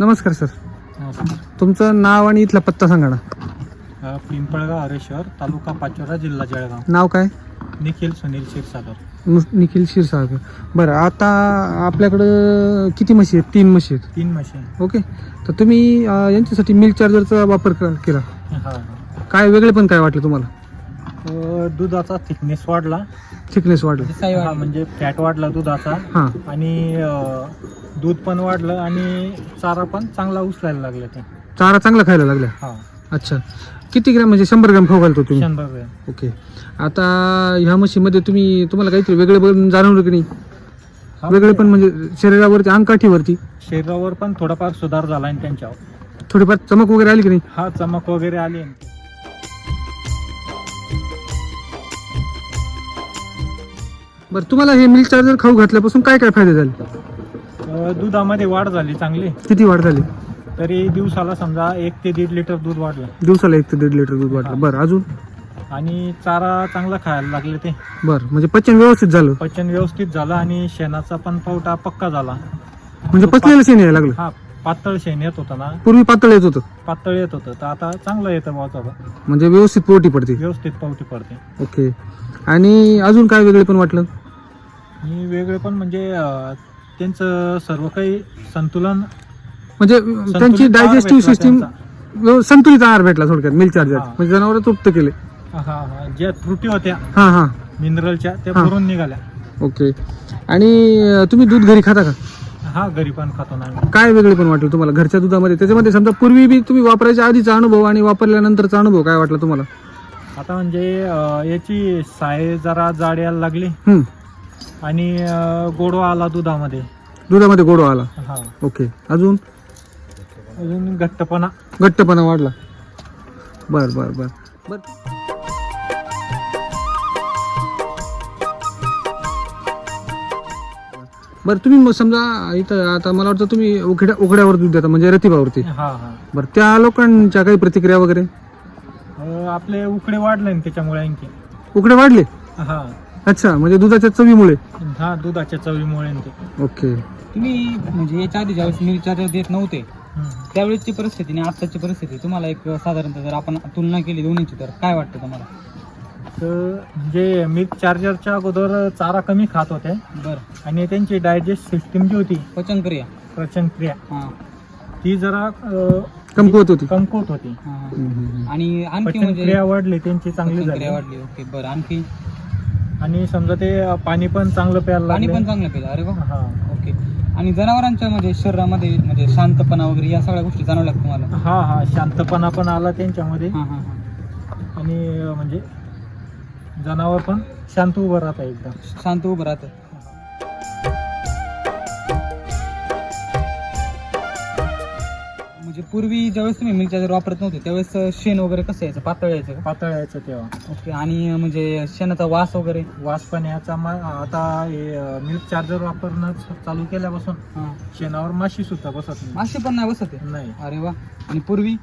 नमस्कार सर, नमस्कार. तुमचं नाव आणि इथला पत्ता सांगा ना. पिंपळगाव हरेश्वर, तालुका पाचोरा, जिल्हा जळगाव. नाव काय? निखिल सुनील क्षीरसागर. निखिल क्षीरसागर. बरं, आता आपल्याकडं किती म्हशी आहेत? 3 म्हशी आहेत. 3 मशीन. ओके, तर तुम्ही यांच्यासाठी मिल्क चार्जरचा वापर केला. हा. काय वेगळे पण काय वाटलं तुम्हाला? दुधाचा थिकनेस वाढला, थिकनेस वाढलं, हा, म्हणजे फॅट वाढला दुधाचा, हां. आणि दूध पण वाढलं आणि चारा पण चांगला उचलायला लागला ते. चारा चांगला खायला लागला. हा. अच्छा, किती ग्रॅम म्हणजे 100 ग्रॅम खाऊ घालतो तुम्ही? 100 ग्रॅम. ओके, आता ह्या म्हशीमध्ये तुम्हाला काहीतरी वेगळे पण जाणवलं की नाही? हा, वेगळे पण म्हणजे शरीरावरती, अंगकाठीवरती शरीरावर पण थोडाफार सुधार झाला आणि त्यांच्यावर थोडीफार चमक वगैरे आली की नाही? हा, चमक वगैरे आली. बरं, तुम्हाला हे मिल्क चार्जर खाऊ घातल्यापासून काय काय फायदे झाले? दुधामध्ये वाढ झाली चांगली. किती वाढ झाली? तरी दिवसाला समजा 1 ते 1.5 लिटर दूध वाढलं. दिवसाला 1 ते 1.5 लिटर दूध वाढलं. बरं, अजून? आणि चारा चांगला खायला लागले ते. बरं, म्हणजे पचन व्यवस्थित झालं. पचन व्यवस्थित झालं आणि शेणाचा पण पावटा पक्का झाला. म्हणजे पचलेलं शेण यायला लागलं. हा, पातळ शेण येत होतं ना, पूर्वी पातळ येत होतं, पातळ येत होतं, तर आता चांगलं येतं भावाचा, म्हणजे व्यवस्थित पोटी पडते. व्यवस्थित पावटी पडते. ओके, आणि अजून काय वेगळे पण वाटलं? आणि वेगळे पण म्हणजे त्यांचं सर्व काही संतुलन, म्हणजे त्यांची संतुलित आहार डायजेस्टिव्ह भेटला सिस्टीम त्यांचा. संतुलित आहार भेटला थोडक्यात मिल्क चार्जर. हा. म्हणजे जनावर तृप्त केले. हा, ज्या त्रुटी होत्या हां हां. मिनरलच्या त्या हा. भरून निघाल्या. ओके, आणि तुम्ही दूध घरी खाता का? हा, घरी पण खातो ना आम्ही. काय वेगळे पण वाटलं तुम्हाला घरच्या दुधामध्ये? त्याच्यामध्ये समजा पूर्वी बी तुम्ही वापरायच्या आधीचा अनुभव आणि वापरल्यानंतरचा अनुभव काय वाटला तुम्हाला? आता म्हणजे याची साय जरा जाड यायला लागली हम्म. आणि गोडवा आला दुधामध्ये. दुधामध्ये गोडवा आला. हा. ओके, अजून? अजून घट्टपणा. घट्टपणा वाढला. बर बर बर बर. बरं, तुम्ही मग समजा इथं आता मला वाटतं तुम्ही उघड्यावर दूध देता, म्हणजे रतिबावरती. हा हा. बरं, त्या लोकांच्या काही प्रतिक्रिया वगैरे? आपले उकडे वाढले ना त्याच्यामुळे आणखी. उकडे वाढले? हा. अच्छा, म्हणजे दुधाच्या चवीमुळे. हा, दुधाच्या चवीमुळे आणि ते. ओके. तुम्ही म्हणजे याच्या आधी ज्यावेळेस मिल्क चार्जर देत नव्हते हम्म. त्यावेळेसची परिस्थिती आणि आत्ताची परिस्थिती तुम्हाला एक साधारणतः जर आपण तुलना केली दोन्हीची तर काय वाटतं तुम्हाला? तर म्हणजे मिल्क चार्जरच्या अगोदर चारा कमी खात होते बरं, आणि त्यांची डायजेस्ट सिस्टीम जी होती, पचनक्रिया. पचन क्रिया, हां ती जरा कमकुवत होती. कमकुवत होती. हां हां. हम्म, हम्म, हम्म. आणि आणखी पचन म्हणजे क्रिया वाढली त्यांची, चांगली झाली. पचनक्रिया वाढली. ओके, बरं. आणखी आणि समजा ते पाणी पण चांगलं प्यायला पाणी लागले. पण चांगलं पिलं. अरे वा. हा. ओके. आणि जनावरांच्या म्हणजे शरीरामध्ये म्हणजे शांतपणा वगैरे या सगळ्या गोष्टी जाणवल्या का तुम्हाला? हा हा, शांतपणा पण आला त्यांच्यामध्ये. हां हां हां. आणि म्हणजे जनावर पण शांत उभं राहत आहे एकदम. शांत उभं राहतं. म्हणजे पूर्वी ज्यावेळेस तुम्ही मिल्क चार्जर वापरत नव्हते त्यावेळेस शेण वगैरे कसं यायचं? पातळ यायचं का? पातळ यायचं तेव्हा. ओके. आणि म्हणजे शेणाचा वास वगैरे? वास पण याचा. आता हे मिल्क चार्जर वापरणं चालू केल्यापासून हां. शेणावर माशी सुद्धा बसत नाही. मासे पण नाही बसत आहे? नाही. अरे वा. आणि पूर्वी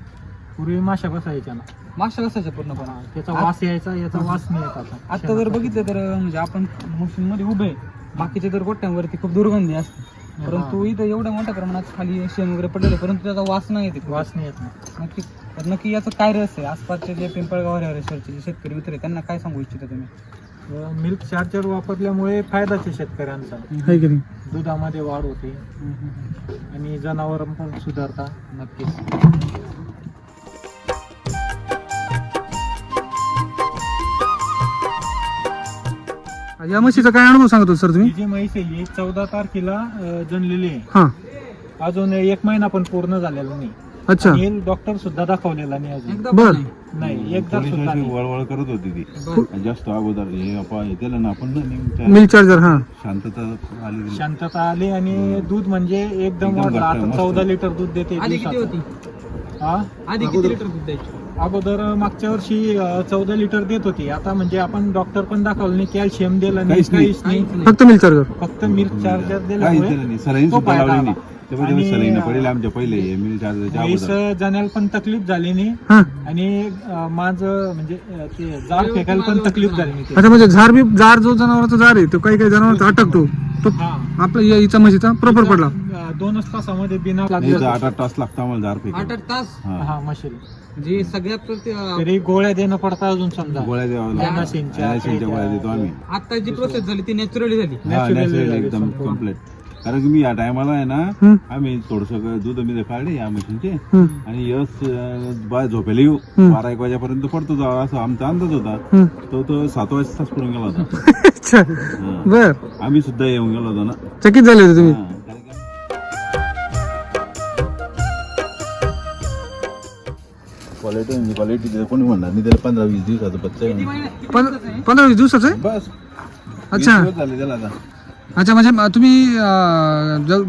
पूर्वी माशा बसायच्या ना, मासे बसायचे पूर्णपणे. त्याचा वास यायचा, याचा वास नाही येत आता. आता जर बघितलं तर म्हणजे आपण मशीन मध्ये उभे आहे, बाकीचे तर गोट्यांवरती खूप दुर्गंधी असते, परंतु इथं एवढ्या मोठ्या प्रमाणात खाली शेण वगैरे पडलेले परंतु त्याचा वास नाही येते. वास नाही येत ना. नक्की. तर नक्की याचं काय रहस्य आहे? आसपासचे जे पिंपळगाव हरेश्वरचे जे शेतकरी मित्र आहे त्यांना काय सांगू इच्छिता तुम्ही? मिल्क चार्जर वापरल्यामुळे फायदाच आहे शेतकऱ्यांचा. आहे की नाही? दुधामध्ये वाढ होते आणि जनावर पण सुधारता. नक्कीच. या म्हशीचा काय अनुभव सांगतो सर तुम्ही? ही जी म्हैस आहे ही 14 तारखेला जणलेली आहे. हां. अजून 1 महिना पण पूर्ण झालेला नाही. अच्छा. आणि डॉक्टर सुद्धा दाखवलेला नाही अजून. एकदा बर. पण नाही. नाही, एकदा सुद्धा नाही. वळवळ करत होती ती बरं. जास्त अगोदर हे आपण केलं ना आपण ना नेमक्या मिल्क चार्जर. हां. शांतता आली तिला. शांतता आली आणि दूध म्हणजे एकदम वाढलं. घट्ट, आता मस्त. 14 लिटर दूध देते आधी किती दिवसाचं. होती? हा, आधी किती लिटर दूध द्यायची? अगोदर मागच्या वर्षी 14 लिटर देत होती. आता म्हणजे आपण डॉक्टर पण दाखवलं नाही, कॅल्शियम दिलं नाही, काहीच नाही. काहीच नाही. फक्त मिल्क चार्जर. फक्त मिल्क चार्जर काहीच दिल्यामुळे दिलं नाही. सलाईन तो सुद्धा फायदा लावली नाही. आला. त्यामुळे आणि, सलाईन पडेल आमच्या पहिले मिल चार्जरच्या म्हैस अगोदर. जाण्याला पण तकलीफ झाली नाही हां. आणि माझं म्हणजे ते जार फेकायला पण तकलीफ झाली नाही. अच्छा, म्हणजे जार जो जनावरांचा जार आहे तो काही काही जनावरांचा अटकतो तो हा. आपला हिचा म्हशीचा प्रॉपर पडला. 2च तासामध्ये बिना नाही तर 8 तास लागतं आम्हाला जार फेक 8 तास हा मशीन म्हणजे सगळ्यात तरी गोळ्या देणं पडतात अजून समजा गोळ्या द्यावा Anacin-च्या, लागतात गोळ्या देतो आम्ही आता जी प्रोसेस झाली ती नॅचरली झाली. हा नॅचरल एकदम कम्प्लीट. कारण की मी या टायमाला आहे ना हम्म. आम्ही थोडस दूध मी काढले या मशीनचे हम्म. आणि यश बाय झोपेला येऊ हम्म. 12-1 वाजेपर्यंत पडतो तो, असा आमचा अंदाज होता. हम्म. तो 7 वाजताच पडून गेला होता. अच्छा हा. बर आम्ही सुद्धा येऊन गेलो होतो ना. चकित झाले होते तुम्ही हा. कारण की क्वालिटी म्हणजे क्वालिटी कोणी म्हणणार नाही, त्याला 15-20 दिवसाचं बच्चा आहे. 15-20 दिवसाचं आहे. बस अच्छा. 20 दिवस झाले त्याला आता. अच्छा म्हणजे तुम्ही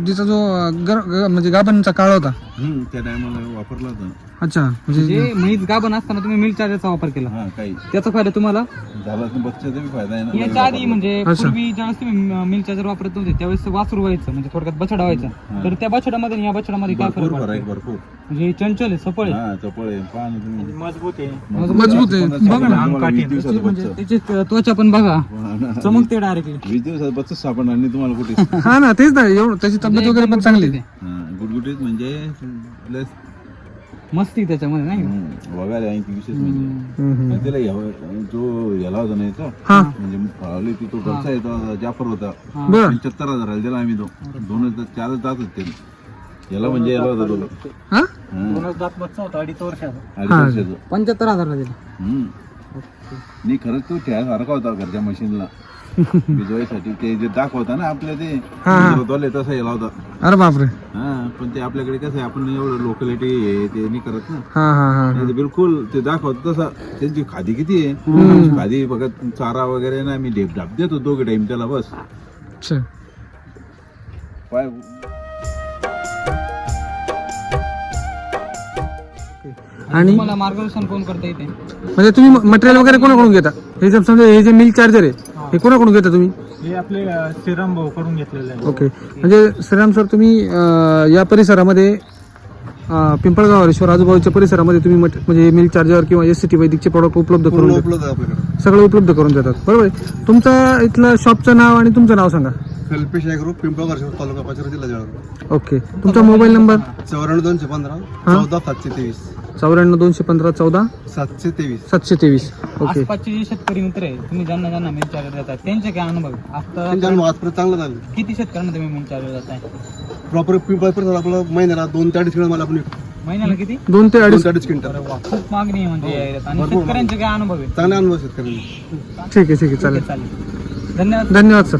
तिचा जो म्हणजे गाभणचा काळ होता. त्या टायमाला वापरला होता. अच्छा म्हणजे म्हणजे म्हैस गाभण असताना तुम्ही मिल्क चार्जरचा वापर केला, हा काही त्याचा फायदा तुम्हाला झाला तर बच्चाचा बी फायदा आहे ना. याच्या आधी म्हणजे अच्छा. पूर्वी ज्यावेळेस तुम्ही मिल्क चार्जर वापरत नव्हते त्यावेळेस वासरू व्हायचं म्हणजे थोडक्यात बछडा व्हायचा. हा. तर त्या बछड्यामध्ये आणि या बछड्यामध्ये काय भरपूर फरक फरक आहे, वाटतो? भरपूर. म्हणजे हे चंचल आहे, सफळ आहे. हा चपळ आहे, पहा ना तुम्ही. मजबूत आहे. मजबूत आहे. बघा ना. अंग काठी. 20 दिवसाचं म्हणजे बच्चं. त्याची त्वचा पण बघा चमकते डायरेक्टली. 20 दिवसाचं बच्चं सापडणार नाही तुम्हाला कुठे. हा ना तेच ना एवढं त्याची तब्येत वगैरे पण चांगली आहे. गुडगुटीत म्हणजे प्लस मस्ती त्याच्यामध्ये नाही वगैरे आहे की विशेष म्हणजे हम्म, हम्म. आणि त्याला जो याला होता नाही तो हा म्हणजे फळावली ती तो घरचा येतो जाफर होता. हा. बर 75,000 दिला आम्ही तो 4 तास होते याला म्हणजे याला होता तो हा 2च दात बच्चा होता 2.5 वर्षाचा. 2.5 वर्षाचं. 75,000 दिला. हम्म. नाही खरंच तो ठेवासारखा होता घरच्या मशीनला भिजवायसाठी. ते जे दाखवता ना आपल्या ते हा. तोले तसा याला होता. अरे बापरे. हा पण ते आपल्याकडे कसं आहे आपण एवढं लोकॅलिटी हे ते नाही करत ना. हा हा हा नाही ते बिलकुल ते दाखवत तसा. त्यांची खादी किती आहे खादी बघत चारा वगैरे ना मी ढाप देतो 2 टाइम त्याला बस. अच्छा पाय आणि तुम्हाला मार्गदर्शन कोण करता येते? म्हणजे तुम्ही मटेरियल वगैरे कोणाकडून घेता? हे जर समजा हे जे मिल्क चार्जर आहे हे कोणाकडून घेता तुम्ही? हे आपले श्रीराम भाऊ कडून घेतलेले आहे. ओके म्हणजे श्रीराम सर तुम्ही या परिसरामध्ये पिंपळगाव हरेश्वर आजूबाजूच्या परिसरामध्ये तुम्ही म्हणजे मिल्क चार्जर किंवा SCT वैदिकचे प्रॉडक्ट उपलब्ध करून देता? सगळं उपलब्ध करून देतात बरोबर आहे. तुमचं इथलं शॉपचं नाव आणि तुमचं नाव सांगा. कल्पेश ग्रुप पिंपळगाव तालुका पाचोरा जिल्हा जळगाव. ओके तुमचा मोबाईल नंबर? 94-215 हा. 14-723 94-215 14 723. 723. ओके आसपासचे जे शेतकरी मित्र आहे तुम्ही ज्यांना मिल्क चार्जर देतात त्यांचे काय अनुभव आहे? आता त्यांच्या आजपर्यंत चांगलं झालं. किती शेतकऱ्यांना तुम्ही मिल्क चार्जर देताय? प्रॉपर पिंपळ परिसरात आपलं महिन्याला 2 ते 2.5 किलो मला आपण महिन्याला किती? 2 ते 2.5. 2 ते 2.5 क्विंटल. अरे वा, खूप मागणी आहे म्हणजे या एरियात. आणि भरपूर शेतकऱ्यांचे काय अनुभव आहे? चांगले अनुभव शेतकऱ्यांनी. ठीक आहे चालेल. चालेल. धन्यवाद. धन्यवाद सर.